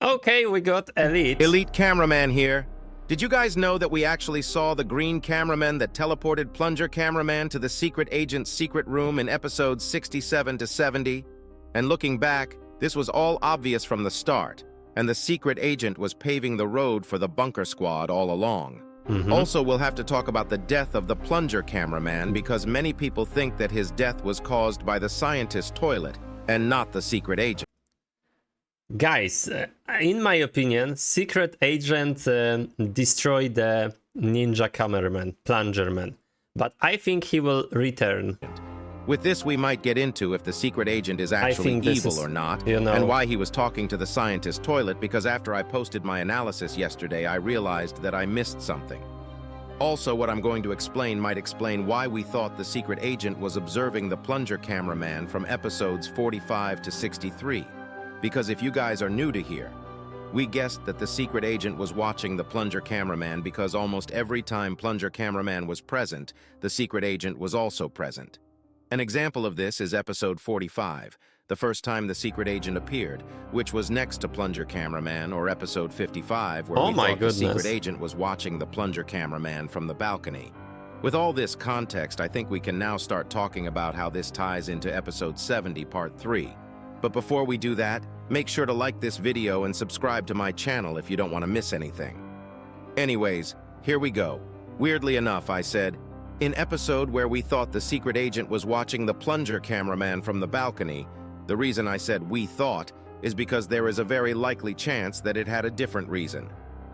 Okay, we got Elite. Elite Cameraman here. Did you guys know that we actually saw the green cameraman that teleported Plunger Cameraman to the secret agent's secret room in episodes 67 to 70? And looking back, this was all obvious from the start, and the secret agent was paving the road for the bunker squad all along. Also, we'll have to talk about the death of the Plunger Cameraman because many people think that his death was caused by the scientist toilet and not the secret agent. Guys, in my opinion, Secret Agent destroyed the Ninja Cameraman, Plungerman, but I think he will return. With this, we might get into if the secret agent is actually evil or not, and why he was talking to the scientist toilet, because after I posted my analysis yesterday, I realized that I missed something. Also, what I'm going to explain might explain why we thought the secret agent was observing the Plunger Cameraman from episodes 45 to 63. Because if you guys are new to here, we guessed that the secret agent was watching the Plunger Cameraman because almost every time Plunger Cameraman was present, the secret agent was also present. An example of this is episode 45, the first time the secret agent appeared, which was next to Plunger Cameraman, or episode 55, where we thought the secret agent was watching the Plunger Cameraman from the balcony. With all this context, I think we can now start talking about how this ties into episode 70, part 3. But before we do that, make sure to like this video and subscribe to my channel if you don't want to miss anything. Anyways, here we go. Weirdly enough, I said, in episode where we thought the secret agent was watching the Plunger Cameraman from the balcony, the reason I said we thought is because there is a very likely chance that it had a different reason.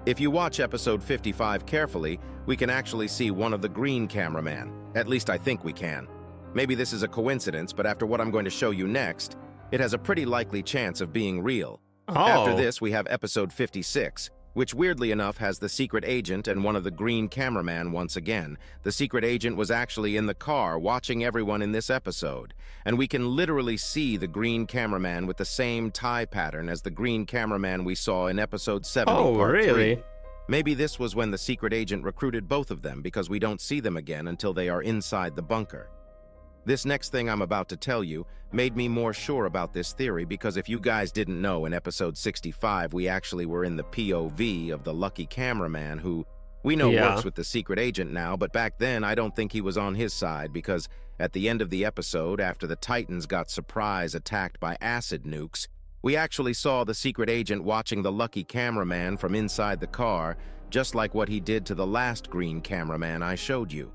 If you watch episode 55 carefully, we can actually see one of the green cameraman. At least I think we can. Maybe this is a coincidence, but after what I'm going to show you next, it has a pretty likely chance of being real. After this, we have episode 56, which weirdly enough has the secret agent and one of the green cameraman once again. The secret agent was actually in the car watching everyone in this episode, and we can literally see the green cameraman with the same tie pattern as the green cameraman we saw in episode 70, part 3. Maybe this was when the secret agent recruited both of them because we don't see them again until they are inside the bunker. This next thing I'm about to tell you made me more sure about this theory because if you guys didn't know, in episode 65, we actually were in the POV of the lucky cameraman who we know works with the secret agent now, but back then I don't think he was on his side because at the end of the episode, after the Titans got surprise attacked by acid nukes, we actually saw the secret agent watching the lucky cameraman from inside the car, just like what he did to the last green cameraman I showed you.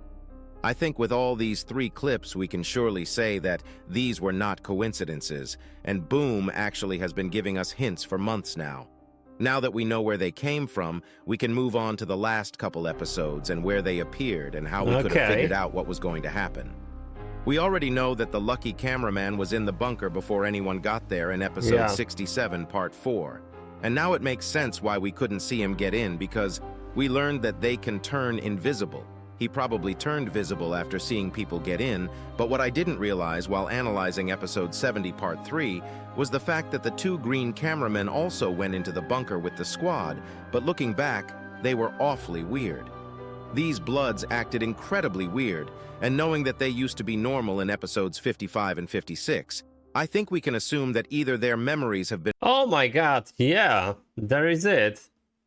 I think with all these 3 clips, we can surely say that these were not coincidences, and Boom actually has been giving us hints for months now. Now that we know where they came from, we can move on to the last couple episodes and where they appeared and how we could have figured out what was going to happen. We already know that the lucky cameraman was in the bunker before anyone got there in episode 67, part 4. And now it makes sense why we couldn't see him get in because we learned that they can turn invisible. He probably turned visible after seeing people get in, but what I didn't realize while analyzing episode 70 part 3 was the fact that the 2 green cameramen also went into the bunker with the squad, but looking back, they were awfully weird. These bloods acted incredibly weird, and knowing that they used to be normal in episodes 55 and 56, I think we can assume that either their memories have been oh my god, yeah, there is it.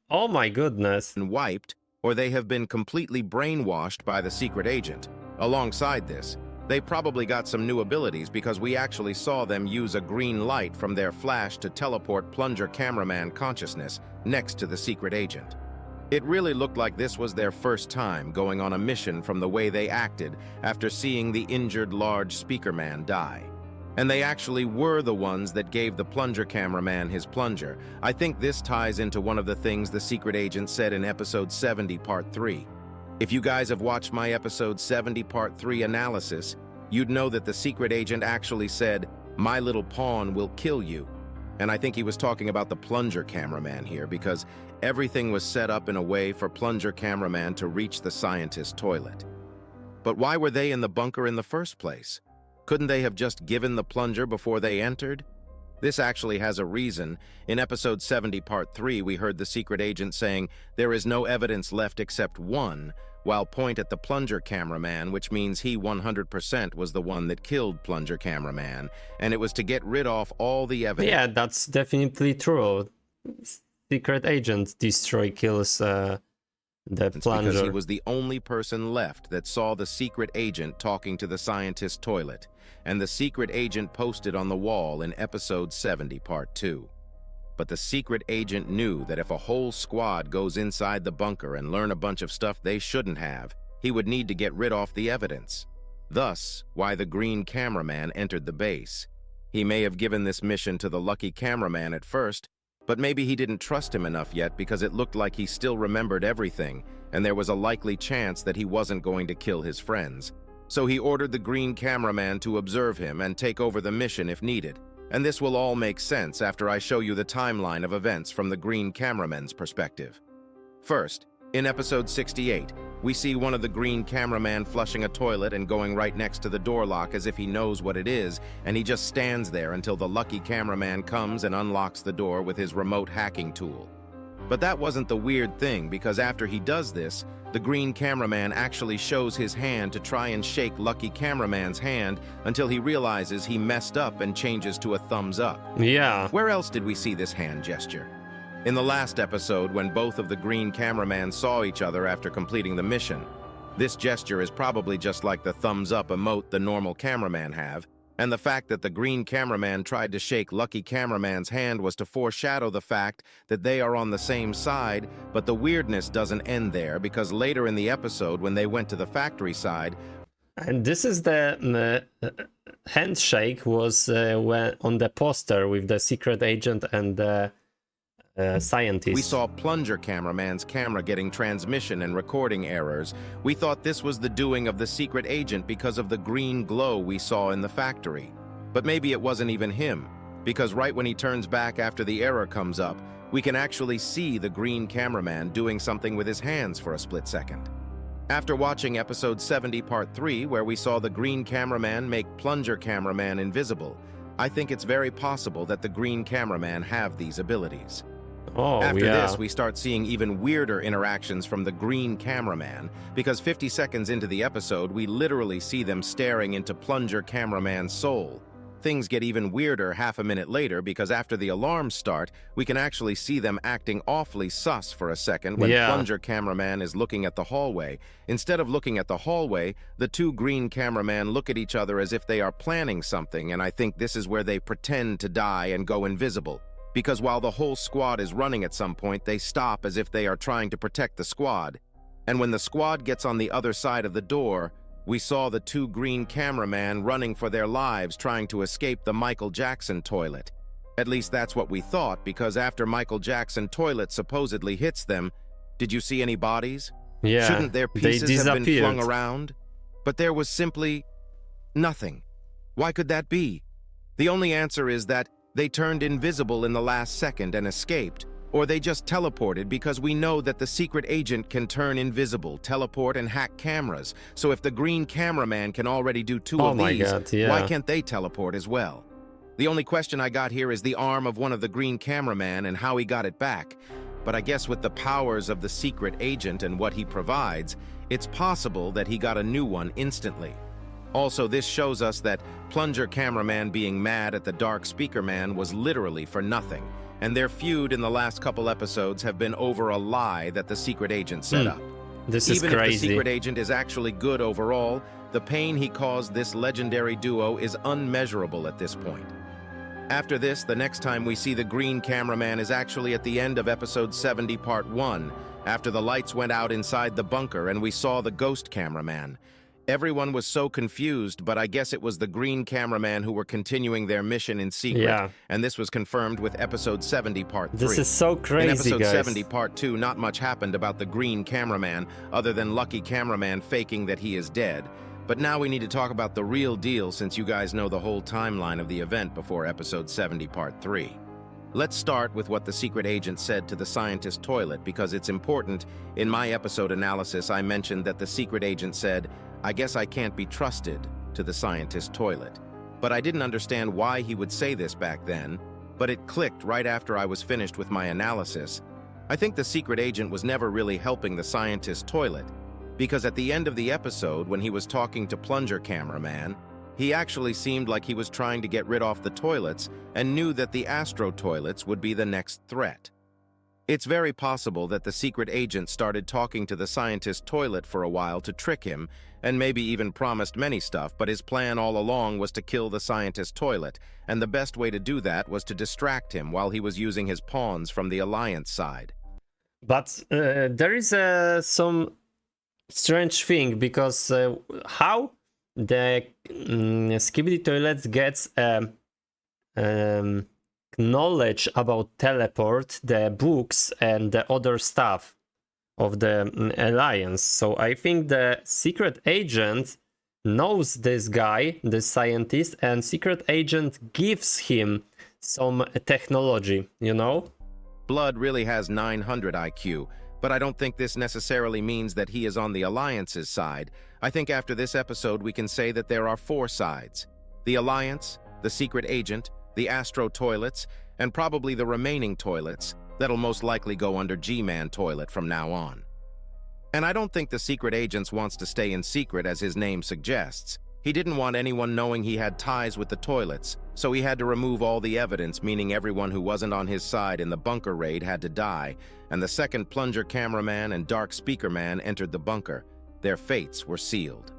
Oh my goodness. Wiped, or they have been completely brainwashed by the secret agent. Alongside this, they probably got some new abilities because we actually saw them use a green light from their flash to teleport Plunger Cameraman consciousness next to the secret agent. It really looked like this was their first time going on a mission from the way they acted after seeing the injured large speaker man die. And they actually were the ones that gave the Plunger Cameraman his plunger. I think this ties into one of the things the secret agent said in episode 70 part 3. If you guys have watched my episode 70 part 3 analysis, you'd know that the secret agent actually said, "My little pawn will kill you." And I think he was talking about the Plunger Cameraman here because everything was set up in a way for Plunger Cameraman to reach the scientist toilet. But why were they in the bunker in the first place? Couldn't they have just given the plunger before they entered? This actually has a reason. In episode 70 part 3, we heard the secret agent saying, "There is no evidence left except one," while point at the Plunger Cameraman, which means he 100% was the one that killed Plunger Cameraman, and it was to get rid of all the evidence. Yeah, that's definitely true. secret agent kills the Plunger. Because he was the only person left that saw the secret agent talking to the scientist toilet, and the secret agent posted on the wall in episode 70, part 2. But the secret agent knew that if a whole squad goes inside the bunker and learn a bunch of stuff they shouldn't have, he would need to get rid of the evidence. Thus, why the green cameraman entered the base. He may have given this mission to the lucky cameraman at first, but maybe he didn't trust him enough yet because it looked like he still remembered everything, and there was a likely chance that he wasn't going to kill his friends. So he ordered the green cameraman to observe him and take over the mission if needed. And this will all make sense after I show you the timeline of events from the green cameraman's perspective. First, in episode 68, we see one of the green cameraman flushing a toilet and going right next to the door lock as if he knows what it is, and he just stands there until the lucky cameraman comes and unlocks the door with his remote hacking tool. But that wasn't the weird thing, because after he does this, the green cameraman actually shows his hand to try and shake lucky cameraman's hand until he realizes he messed up and changes to a thumbs up. Yeah. Where else did we see this hand gesture? In the last episode, when both of the green cameramen saw each other after completing the mission. This gesture is probably just like the thumbs up emote the normal cameraman have, and the fact that the green cameraman tried to shake lucky cameraman's hand was to foreshadow the fact that they are on the same side, but the weirdness doesn't end there, because later in the episode when they went to the factory side, and this is the handshake was when on the poster with the secret agent and the scientist. We saw Plunger cameraman's camera getting transmission and recording errors. We thought this was the doing of the secret agent because of the green glow we saw in the factory. But maybe it wasn't even him, because right when he turns back after the error comes up, we can actually see the green cameraman doing something with his hands for a split second. After watching episode 70 part 3, where we saw the green cameraman make Plunger cameraman invisible, I think it's very possible that the green cameraman have these abilities. After this, we start seeing even weirder interactions from the green cameraman, because 50 seconds into the episode, we literally see them staring into Plunger cameraman's soul. Things get even weirder half a minute later, because after the alarms start, we can actually see them acting awfully sus for a second when Plunger cameraman is looking at the hallway. Instead of looking at the hallway, the two green cameramen look at each other as if they are planning something, and I think this is where they pretend to die and go invisible. Because while the whole squad is running at some point, they stop as if they are trying to protect the squad. And when the squad gets on the other side of the door, we saw the two green cameramen running for their lives trying to escape the Michael Jackson toilet. At least that's what we thought, because after Michael Jackson toilet supposedly hits them, did you see any bodies? Yeah, shouldn't their pieces have been flung around? But there was simply nothing. Why could that be? The only answer is that they turned invisible in the last second and escaped, or they just teleported, because we know that the secret agent can turn invisible, teleport, and hack cameras. So if the green cameraman can already do two of these, why can't they teleport as well? The only question I got here is the arm of one of the green cameraman and how he got it back. But I guess with the powers of the secret agent and what he provides, it's possible that he got a new one instantly. Also, this shows us that Plunger cameraman being mad at the dark speaker man was literally for nothing, and their feud in the last couple episodes have been over a lie that the secret agent set up. This is crazy. Even if the secret agent is actually good overall, the pain he caused this legendary duo is unmeasurable at this point. After this, the next time we see the green cameraman is actually at the end of episode 70 part 1, after the lights went out inside the bunker and we saw the ghost cameraman. Everyone was so confused, but I guess it was the green cameraman who were continuing their mission in secret, and this was confirmed with episode 70 part 3. This is so crazy, in episode guys. 70 part 2, not much happened about the green cameraman, other than lucky cameraman faking that he is dead. But now we need to talk about the real deal, since you guys know the whole timeline of the event before episode 70 part 3. Let's start with what the secret agent said to the scientist toilet, because it's important. In my episode analysis, I mentioned that the secret agent said, "I guess I can't be trusted," to the scientist toilet. But I didn't understand why he would say this back then, but it clicked right after I was finished with my analysis. I think the secret agent was never really helping the scientist toilet, because at the end of the episode, when he was talking to Plunger cameraman, he actually seemed like he was trying to get rid of the toilets and knew that the Astro toilets would be the next threat. It's very possible that the secret agent started talking to the scientist toilet for a while to trick him, and maybe even promised many stuff, but his plan all along was to kill the scientist toilet, and the best way to do that was to distract him while he was using his pawns from the Alliance side. But there is some strange thing, because how the Skibidi Toilet gets knowledge about teleport, the books, and the other stuff of the Alliance. So I think the secret agent knows this guy, the scientist, and secret agent gives him some technology, you know? Blood really has 900 IQ, but I don't think this necessarily means that he is on the Alliance's side. I think after this episode we can say that there are 4 sides: the Alliance, the secret agent, the Astro Toilets, and probably the remaining toilets that'll most likely go under G-Man Toilet from now on. And I don't think the secret agent wants to stay in secret, as his name suggests. He didn't want anyone knowing he had ties with the toilets, so he had to remove all the evidence, meaning everyone who wasn't on his side in the bunker raid had to die, and the second Plunger Cameraman and Dark Speaker Man entered the bunker. Their fates were sealed.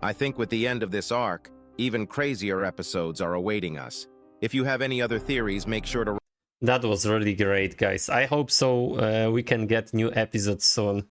I think with the end of this arc, even crazier episodes are awaiting us. If you have any other theories, make sure to... That was really great, guys. I hope so we can get new episodes soon.